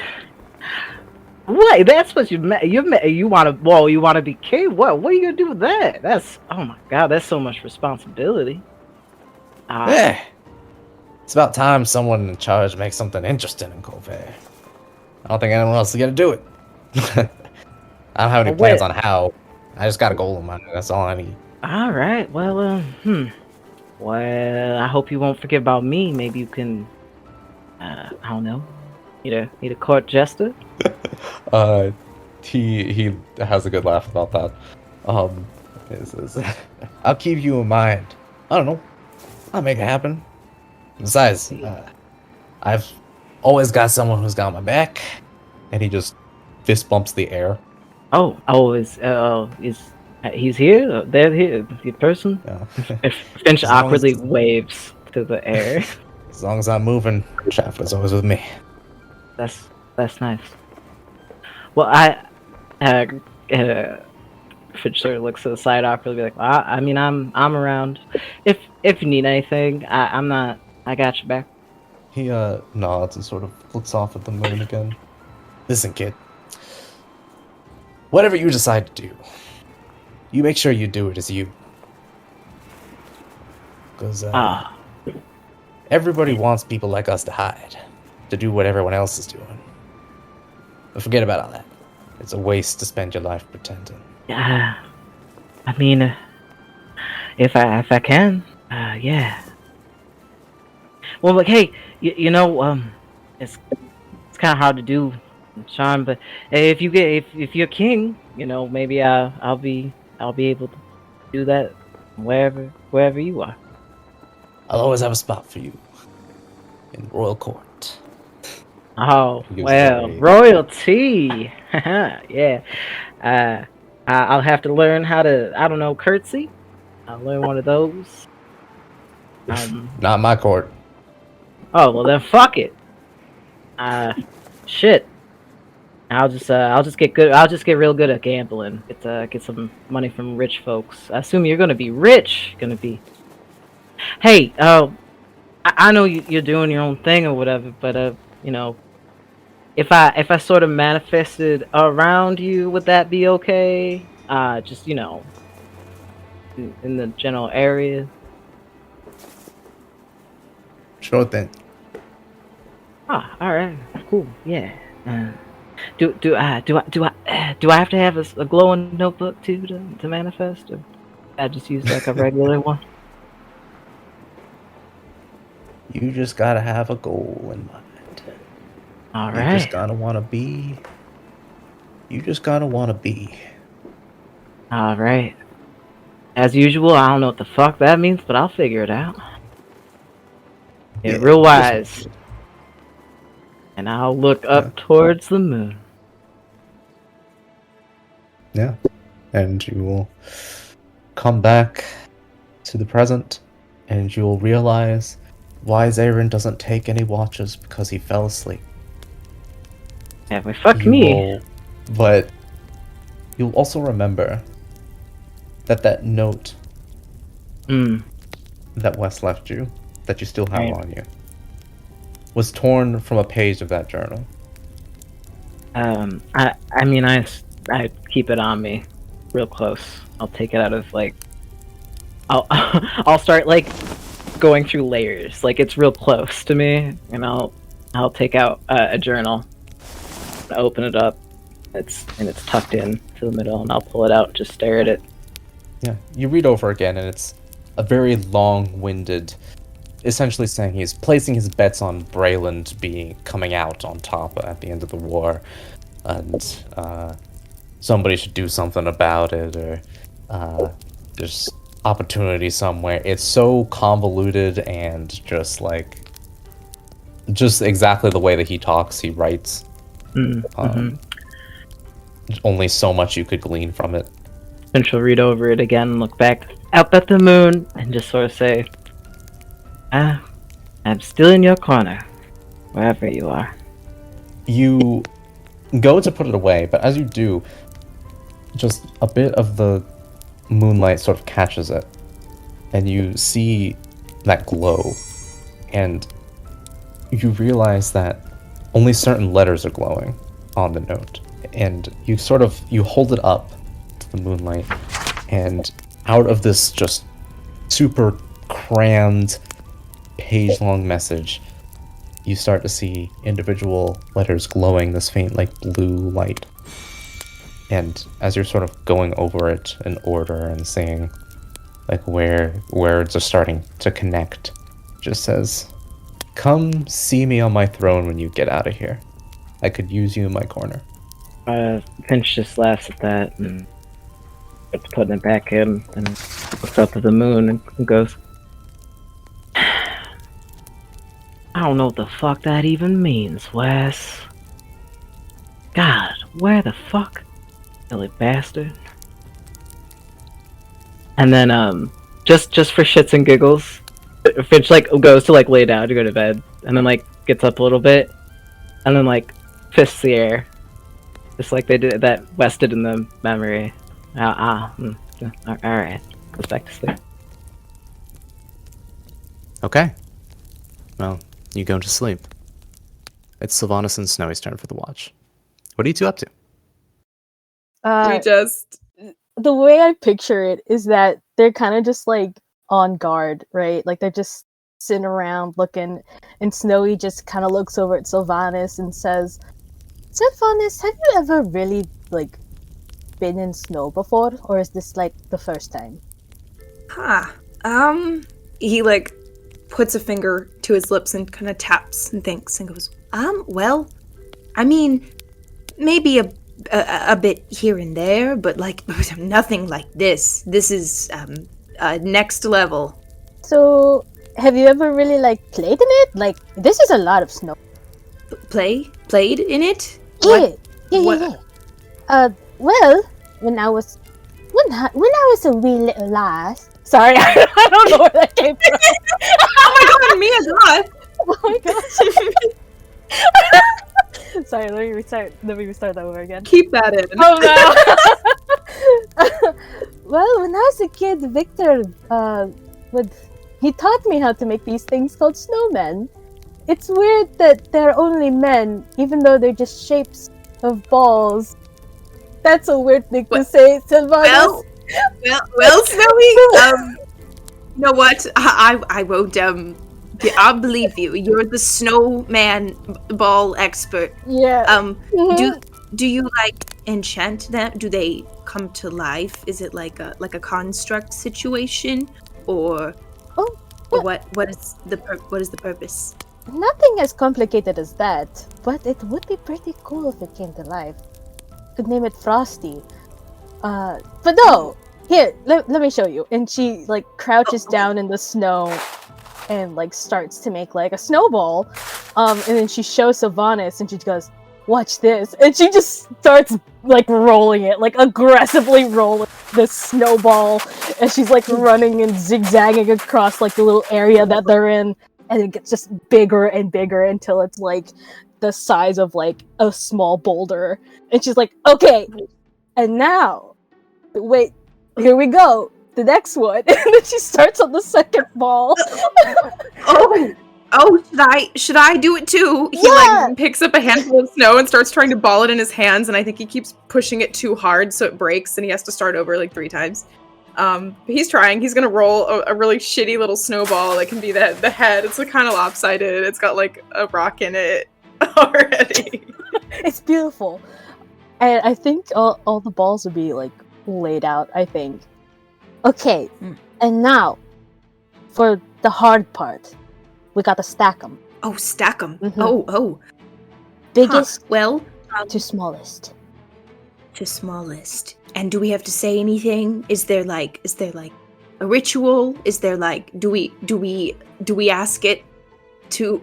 What? That's what you want to be king? What are you gonna do with that? Oh my god, that's so much responsibility. Yeah. It's about time someone in charge makes something interesting in Khorvaire. I don't think anyone else is gonna do it. I don't have any plans on how. I just got a goal in mind. That's all I need. All right. Well, Well, I hope you won't forget about me. Maybe you can, I don't know, need a court jester. He has a good laugh about that. I'll keep you in mind. I don't know. I'll make it happen. Besides, I've always got someone who's got my back. And he just fist bumps the air. He's here? They're here. The person? Yeah. Finch awkwardly waves to the air. As long as I'm moving, Chafflin's always with me. That's nice. Well, Finch sort of looks to the side awkwardly, like, well, I'm around. If you need anything, I got your back. He nods and sort of looks off at the moon again. Listen, kid. Whatever you decide to do, you make sure you do it as you. Because everybody wants people like us to hide, to do what everyone else is doing. But forget about all that. It's a waste to spend your life pretending. Yeah, if I can, yeah. Well, like, hey, it's kind of hard to do, Sean. But if you're king, maybe I'll be able to do that wherever you are. I'll always have a spot for you in the royal court. Oh well, royalty. Yeah. I'll have to learn how to, I don't know, curtsy. I'll learn one of those. Not my court. Oh well, then fuck it. Shit. I'll just get good. I'll just get real good at gambling. Get some money from rich folks. I assume you're gonna be rich. Hey, I know you're doing your own thing or whatever, but you know, if I sort of manifested around you, would that be okay? Just you know, in the general area. Sure thing. All right, cool, yeah. Do I have to have a glowing notebook too to manifest, or I just use like a regular one? You just gotta have a goal in mind. All right. You just gotta wanna be. All right. As usual, I don't know what the fuck that means, but I'll figure it out. Yeah, real wise. And I'll look up towards the moon. Yeah. And you will come back to the present, and you will realize why Zarin doesn't take any watches, because he fell asleep. Yeah, but fuck me. But you'll also remember that note that Wes left you, that you still have on you, was torn from a page of that journal. I mean, I keep it on me, real close. I'll take it out of like, I'll start like going through layers. Like it's real close to me, and I'll take out a journal, open it up. It's tucked in to the middle, and I'll pull it out, just stare at it. Yeah, you read over again, and it's a very long-winded, essentially saying he's placing his bets on Brayland coming out on top at the end of the war, and somebody should do something about it, or there's opportunity somewhere. It's so convoluted and just exactly the way that he talks, he writes. Only so much you could glean from it. Finch will read over it again, look back up at the moon, and just sort of say, I'm still in your corner, wherever you are. You go to put it away, but as you do, just a bit of the moonlight sort of catches it, and you see that glow, and you realize that only certain letters are glowing on the note, and you hold it up to the moonlight, and out of this just super crammed page-long message, you start to see individual letters glowing this faint blue light. And as you're sort of going over it in order and seeing where words are starting to connect, it just says, "Come see me on my throne when you get out of here. I could use you in my corner." Finch just laughs at that and starts putting it back in, and looks up at the moon and goes, I don't know what the fuck that even means, Wes. God, where the fuck? Silly bastard. And then, just for shits and giggles, Finch goes to lay down to go to bed, and then gets up a little bit, and then fists the air, just like they did that Wes did in the memory. All right, goes back to sleep. Okay. Well, you go to sleep. It's Sylvanus and Snowy's turn for the watch. What are you two up to? The way I picture it is that they're kind of just on guard, right? They're just sitting around looking, and Snowy just kind of looks over at Sylvanus and says, "Sylvanus, have you ever really been in snow before, or is this the first time?" He puts a finger to his lips and kind of taps and thinks and goes, well, I mean, maybe a bit here and there, but nothing like this. This is next level. So, have you ever really played in it? This is a lot of snow. Played in it? Yeah. Well, when I was a wee little lass. Sorry, I don't know where that came from. Oh my god, Mia God! Oh my gosh. Sorry, let me restart that over again. Keep that in. Oh no. Well, when I was a kid, Victor he taught me how to make these things called snowmen. It's weird that they're only men, even though they're just shapes of balls. That's a weird thing to say, Sylvanus. Well, Snowy. You know what? I won't. I'll believe you. You're the snowman ball expert. Yeah. Do you like enchant them? Do they come to life? Is it like a construct situation, or what is the purpose? Nothing as complicated as that, but it would be pretty cool if it came to life. Could name it Frosty. But no! Here, let me show you. And she, like, crouches down in the snow and, like, starts to make, like, a snowball. And then she shows Sylvanus and she goes, watch this. And she just starts, like, rolling it, like, aggressively rolling this snowball. And she's, like, running and zigzagging across, like, the little area that they're in. And it gets just bigger and bigger until it's, like, the size of, like, a small boulder. And she's like, okay, and now, wait, here we go. The next one. And then she starts on the second ball. Should I do it too? He like picks up a handful of snow and starts trying to ball it in his hands, and I think he keeps pushing it too hard so it breaks and he has to start over like 3 times. He's trying. He's gonna roll a really shitty little snowball that can be the head. It's like kind of lopsided. It's got like a rock in it already. It's beautiful. And I think all the balls would be like laid out, I think. Okay, and now for the hard part. We gotta stack them. Oh, stack them. Mm-hmm. Oh. Biggest to smallest. To smallest. And do we have to say anything? Is there like a ritual? Is there like do we ask it to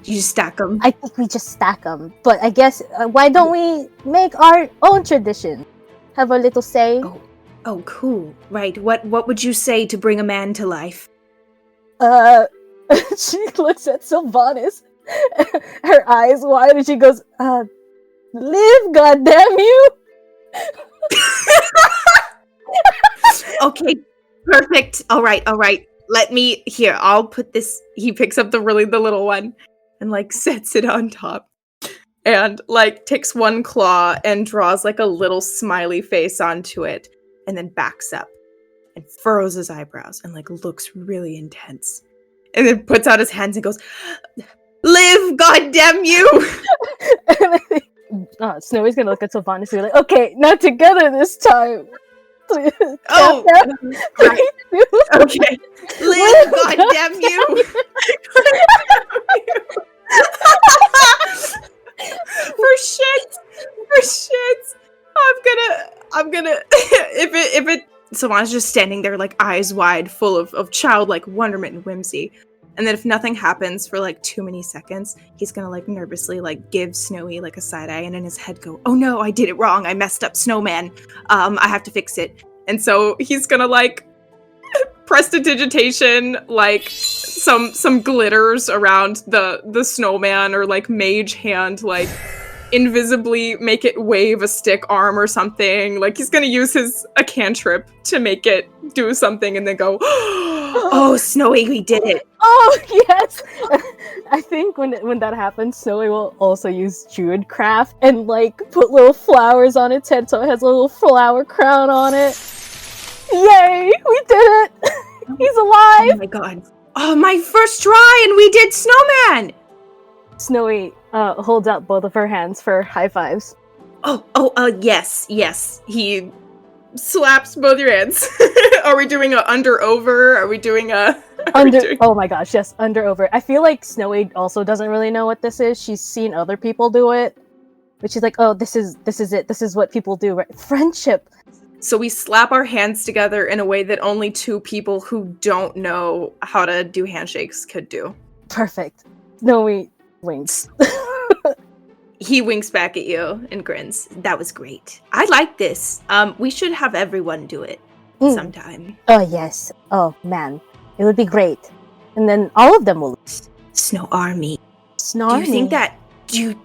you stack them? I think we just stack them. But I guess why don't we make our own tradition? Have a little say. Oh, cool. Right. What would you say to bring a man to life? She looks at Sylvanus, her eyes wide, and she goes, live, goddamn you! Okay, perfect. All right. I'll put this. He picks up the little one and like sets it on top and like takes one claw and draws like a little smiley face onto it and then backs up and furrows his eyebrows and like looks really intense and then puts out his hands and goes, live, goddamn you! And I think Snowy's gonna look at Sylvanus and be like, okay, not together this time. Oh, right. Okay. Live, goddamn you! For shit. I'm gonna. If it. Sylvanus just standing there, like eyes wide, full of childlike wonderment and whimsy. And then if nothing happens for like too many seconds, he's gonna like nervously like give Snowy like a side eye and in his head go, oh no, I did it wrong. I messed up snowman. I have to fix it. And so he's gonna like prestidigitation, like some glitters around the snowman or like mage hand, like invisibly make it wave a stick arm or something. Like he's gonna use a cantrip to make it do something and then go, oh, Snowy, we did it. Oh, yes! I think when that happens, Snowy will also use Druidcraft and like put little flowers on its head so it has a little flower crown on it. Yay! We did it! He's alive! Oh my god. Oh, my first try and we did snowman! Snowy holds out both of her hands for high fives. Yes. He slaps both your hands. Are we doing a under-over? Are we doing a... Oh my gosh, yes, under-over. I feel like Snowy also doesn't really know what this is. She's seen other people do it. But she's like, oh, this is it. This is what people do, right? Friendship. So we slap our hands together in a way that only 2 people who don't know how to do handshakes could do. Perfect. Snowy winks. He winks back at you and grins. That was great. I like this. We should have everyone do it sometime. Oh, yes. Oh, man. It would be great. And then all of them will... Snow Army. Snow Do Army? you think that... Do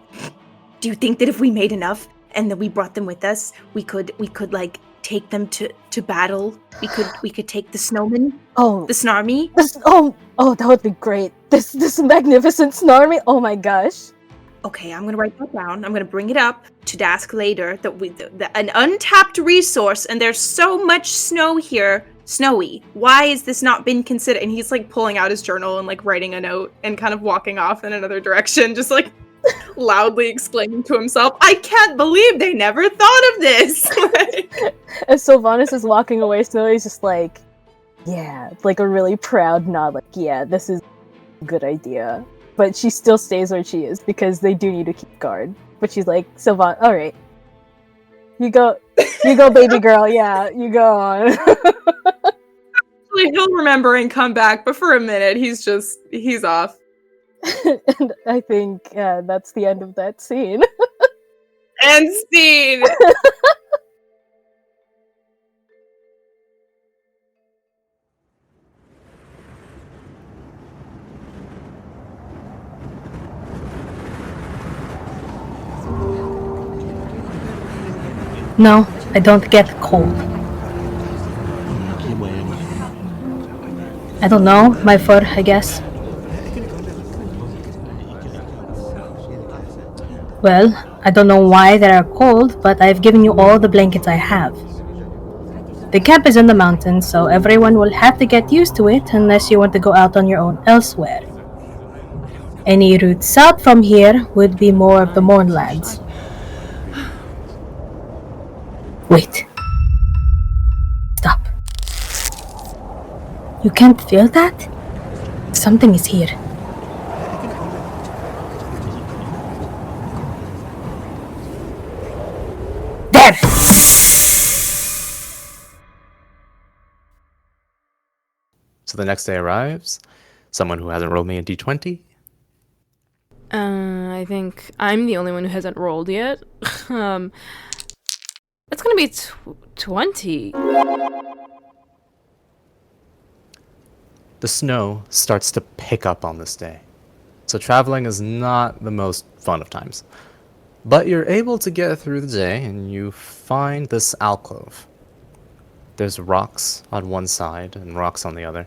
you think that if we made enough and then we brought them with us, we could like take them to battle? We could take the snowmen. Oh, the Snarmy. That would be great. This magnificent Snarmy. Oh my gosh. Okay, I'm gonna write that down. I'm gonna bring it up to Dask later. That an untapped resource, and there's so much snow here. Snowy. Why has this not been considered? And he's like pulling out his journal and like writing a note and kind of walking off in another direction, just like loudly exclaiming to himself, I can't believe they never thought of this! As Sylvanus is walking away, Snowy's just like, yeah, like a really proud nod, like, yeah, this is a good idea. But she still stays where she is because they do need to keep guard. But she's like, Sylvan, alright. You go, baby girl, yeah, you go on. He'll remember and come back, but for a minute, he's off. And I think that's the end of that scene. End scene! No, I don't get cold. I don't know, my fur, I guess. Well, I don't know why they are cold, but I've given you all the blankets I have. The camp is in the mountains, so everyone will have to get used to it unless you want to go out on your own elsewhere. Any route south from here would be more of the Mournlands. Wait. Stop. You can't feel that? Something is here. There! So the next day arrives. Someone who hasn't rolled me a d20. I think I'm the only one who hasn't rolled yet. It's gonna be 20. The snow starts to pick up on this day, so traveling is not the most fun of times. But you're able to get through the day, and you find this alcove. There's rocks on one side and rocks on the other,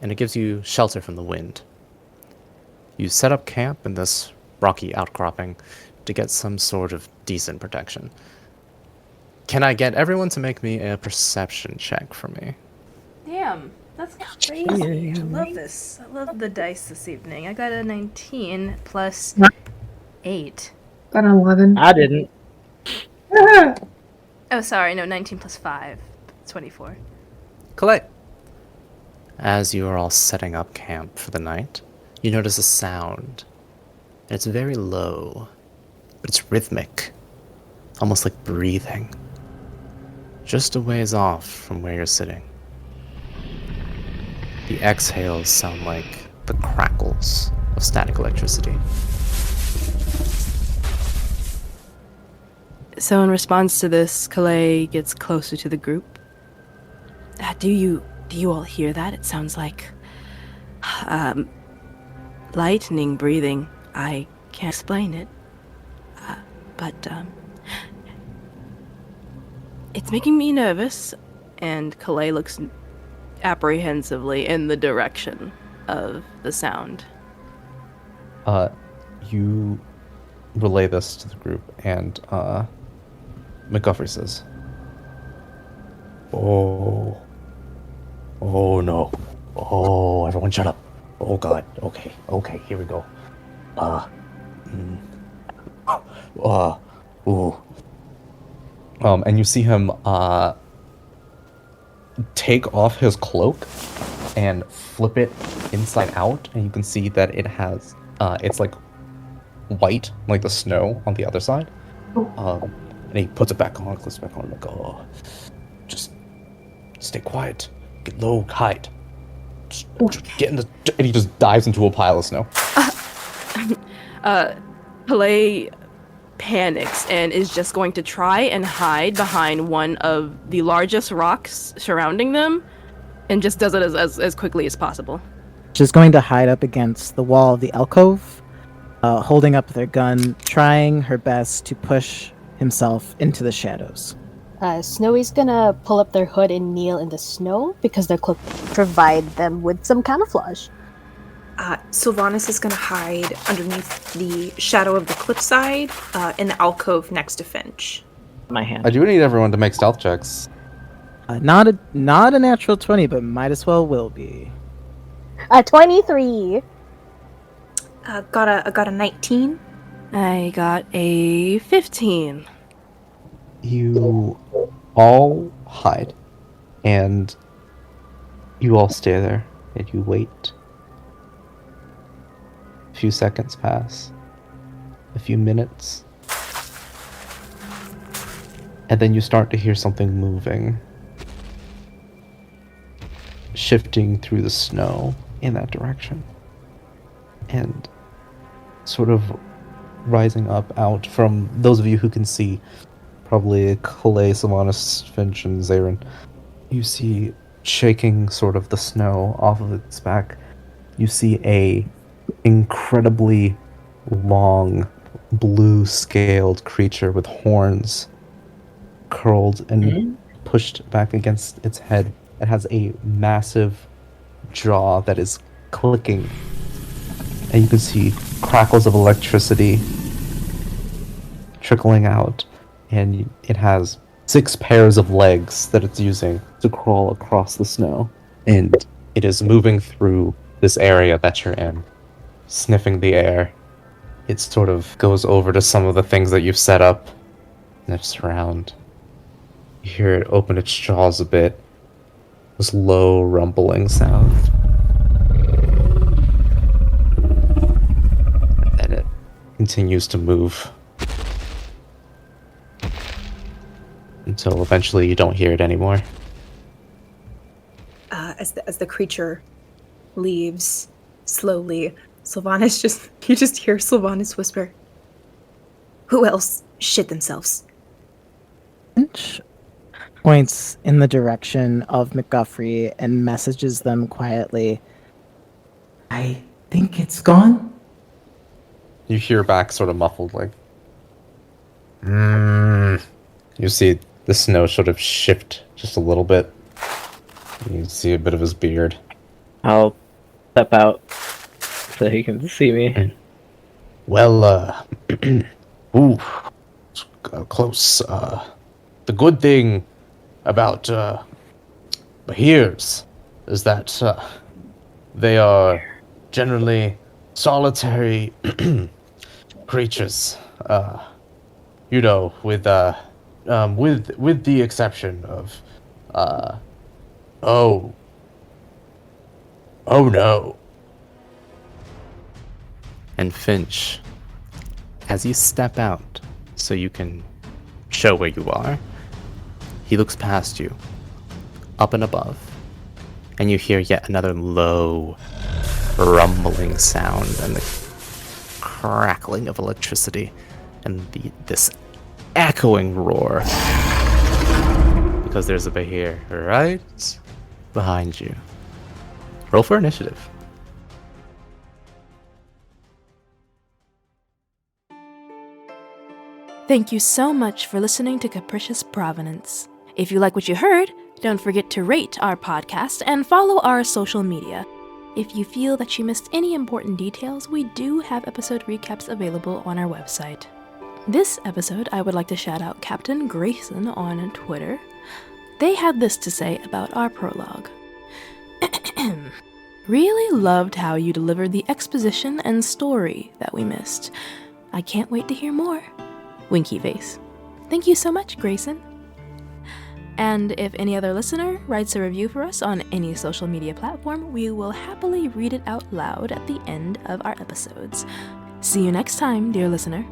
and it gives you shelter from the wind. You set up camp in this rocky outcropping to get some sort of decent protection. Can I get everyone to make me a perception check for me? Damn, that's crazy. I love this. I love the dice this evening. I got a 19 plus 8. Got an 11. I didn't. Oh, sorry, no, 19 plus 5. 24. Calais. As you are all setting up camp for the night, you notice a sound. And it's very low, but it's rhythmic, almost like breathing. Just a ways off from where you're sitting. The exhales sound like the crackles of static electricity. So in response to this, Calais gets closer to the group. Do you all hear that? It sounds like lightning breathing. I can't explain it, but it's making me nervous. And Calais looks apprehensively in the direction of the sound. You relay this to the group, and McGuffrey says, Oh no. Oh, everyone shut up. Oh god. Okay, here we go. And you see him take off his cloak and flip it inside out, and you can see that it has it's like white, like the snow on the other side. And he puts it back on, clicks it back on, like, oh, just stay quiet, get low, hide. Just get in the, and he just dives into a pile of snow. Calais panics and is just going to try and hide behind one of the largest rocks surrounding them, and just does it as quickly as possible. She's going to hide up against the wall of the alcove, holding up their gun, trying her best to push himself into the shadows. Snowy's gonna pull up their hood and kneel in the snow because their cloak provide them with some camouflage. Sylvanus is gonna hide underneath the shadow of the cliffside in the alcove next to Finch. My hand. I do need everyone to make stealth checks. Not a natural 20, but might as well will be. 23. Got a 19. I got a 15. You all hide, and you all stay there, and you wait. A few seconds pass, a few minutes, and then you start to hear something moving, shifting through the snow in that direction, and sort of rising up out from those of you who can see, probably Calais, Sylvanus, Finch, and Zarin. You see, shaking sort of the snow off of its back, you see a incredibly long, blue-scaled creature with horns curled and pushed back against its head. It has a massive jaw that is clicking, and you can see crackles of electricity trickling out, and it has 6 pairs of legs that it's using to crawl across the snow, and it is moving through this area that you're in, sniffing the air. It sort of goes over to some of the things that you've set up, sniffs around. You hear it open its jaws a bit, this low rumbling sound. And then it continues to move until eventually you don't hear it anymore. As the creature leaves slowly, Sylvanus you just hear Sylvanus whisper, "Who else shit themselves?" Finch points in the direction of McGuffrey and messages them quietly. I think it's gone. You hear back sort of muffled, like, You see the snow sort of shift just a little bit. You see a bit of his beard. I'll step out so he can see me. Well, ooh, close. The good thing about Bahirs is that they are generally solitary creatures. You know, with the exception of oh no. And Finch, as you step out so you can show where you are, he looks past you, up and above, and you hear yet another low, rumbling sound and the crackling of electricity and this echoing roar. Because there's a Bahir right behind you. Roll for initiative. Thank you so much for listening to Capricious Provenance. If you like what you heard, don't forget to rate our podcast and follow our social media. If you feel that you missed any important details, we do have episode recaps available on our website. This episode, I would like to shout out Captain Grayson on Twitter. They had this to say about our prologue. Really loved how you delivered the exposition and story that we missed. I can't wait to hear more. Winky face. Thank you so much, Grayson. And if any other listener writes a review for us on any social media platform, we will happily read it out loud at the end of our episodes. See you next time, dear listener.